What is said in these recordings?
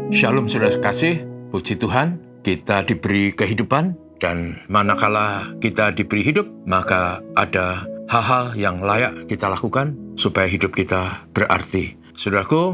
Shalom saudara kasih, puji Tuhan, kita diberi kehidupan dan manakala kita diberi hidup, maka ada hal-hal yang layak kita lakukan supaya hidup kita berarti. Saudaraku,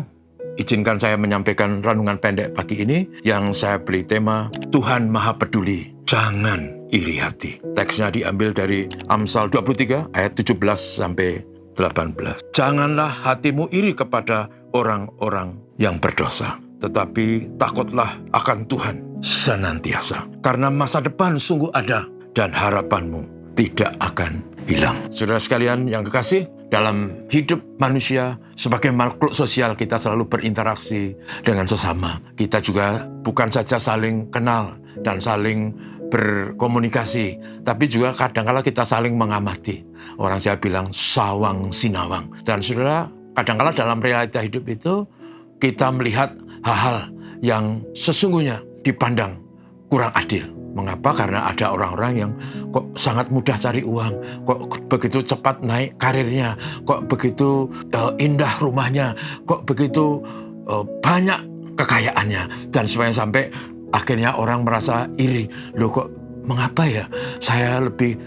izinkan saya menyampaikan renungan pendek pagi ini yang saya beri tema Tuhan Maha Peduli, jangan iri hati. Teksnya diambil dari Amsal 23 ayat 17 sampai 18. Janganlah hatimu iri kepada orang-orang yang berdosa, tetapi takutlah akan Tuhan senantiasa. Karena masa depan sungguh ada dan harapanmu tidak akan hilang. Saudara sekalian yang kekasih, dalam hidup manusia sebagai makhluk sosial kita selalu berinteraksi dengan sesama. Kita juga bukan saja saling kenal dan saling berkomunikasi, tapi juga kadang-kala kita saling mengamati. Orang Jawa bilang sawang sinawang. Dan saudara, kadang-kala dalam realita hidup itu kita melihat hal-hal yang sesungguhnya dipandang kurang adil. Mengapa? Karena ada orang-orang yang kok sangat mudah cari uang, kok begitu cepat naik karirnya, kok begitu indah rumahnya, kok begitu banyak kekayaannya. Dan sampai akhirnya orang merasa iri. Loh kok mengapa ya? Saya lebih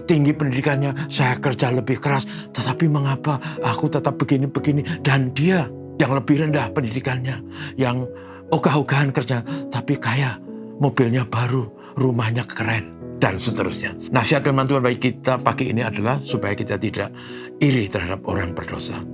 tinggi pendidikannya, saya kerja lebih keras, tetapi mengapa aku tetap begini-begini? Dan dia yang lebih rendah pendidikannya, yang ogah-ogahan kerja, tapi kaya, mobilnya baru, rumahnya keren, dan seterusnya. Nasihat firman Tuhan bagi kita pagi ini adalah supaya kita tidak iri terhadap orang berdosa.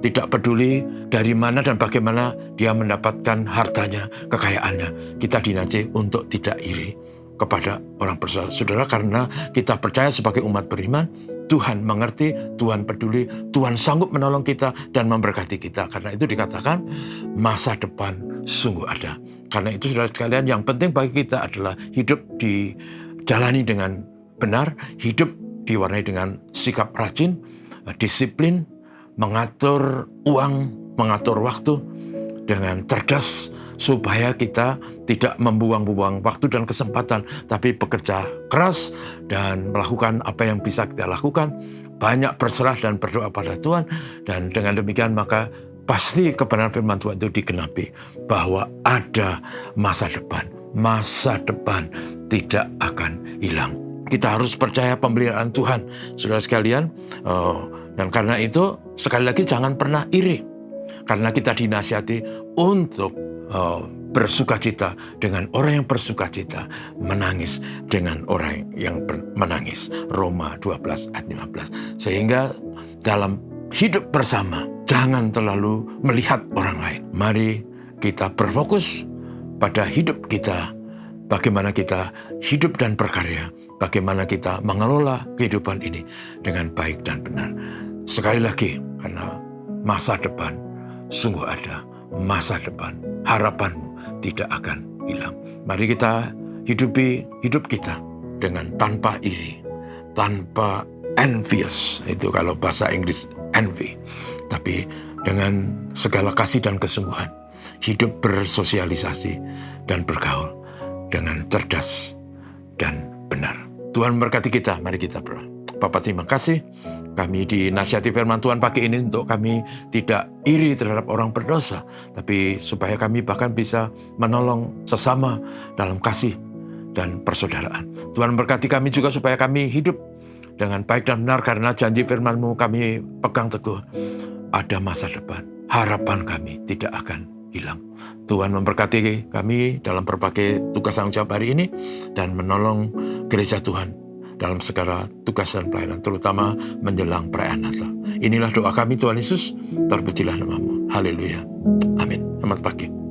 Tidak peduli dari mana dan bagaimana dia mendapatkan hartanya, kekayaannya. Kita dinajih untuk tidak iri kepada orang berdosa. Saudara, karena kita percaya sebagai umat beriman, Tuhan mengerti, Tuhan peduli, Tuhan sanggup menolong kita dan memberkati kita. Karena itu dikatakan masa depan sungguh ada. Karena itu saudara sekalian, yang penting bagi kita adalah hidup dijalani dengan benar, hidup diwarnai dengan sikap rajin, disiplin, mengatur uang, mengatur waktu dengan cerdas, supaya kita tidak membuang-buang waktu dan kesempatan, tapi bekerja keras dan melakukan apa yang bisa kita lakukan, banyak berserah dan berdoa pada Tuhan. Dan dengan demikian maka pasti kebenaran firman Tuhan itu digenapi, bahwa ada masa depan. Masa depan tidak akan hilang. Kita harus percaya pemeliharaan Tuhan, saudara sekalian. Dan karena itu, sekali lagi jangan pernah iri. Karena kita dinasihati untuk bersukacita dengan orang yang bersukacita, menangis dengan orang yang menangis. Roma 12 ayat 15. Sehingga dalam hidup bersama, jangan terlalu melihat orang lain. Mari kita berfokus pada hidup kita, bagaimana kita hidup dan berkarya, bagaimana kita mengelola kehidupan ini dengan baik dan benar. Sekali lagi, karena masa depan sungguh ada, masa depan, harapanmu tidak akan hilang. Mari kita hidupi hidup kita dengan tanpa iri, tanpa envious, itu kalau bahasa Inggris envy, tapi dengan segala kasih dan kesungguhan, hidup bersosialisasi dan bergaul dengan cerdas dan benar. Tuhan memberkati kita, mari kita berdoa. Bapa, terima kasih. Kami dinasihati firman Tuhan pagi ini untuk kami tidak iri terhadap orang berdosa, tapi supaya kami bahkan bisa menolong sesama dalam kasih dan persaudaraan. Tuhan berkati kami juga supaya kami hidup dengan baik dan benar, karena janji firman-Mu kami pegang teguh. Ada masa depan, harapan kami tidak akan hilang. Tuhan memberkati kami dalam berbagai tugas tanggung jawab hari ini dan menolong gereja Tuhan dalam segala tugas dan pelayanan, terutama menjelang perayaan Natal. Inilah doa kami, Tuhan Yesus, terpujilah nama-Mu. Haleluya. Amin. Selamat pagi.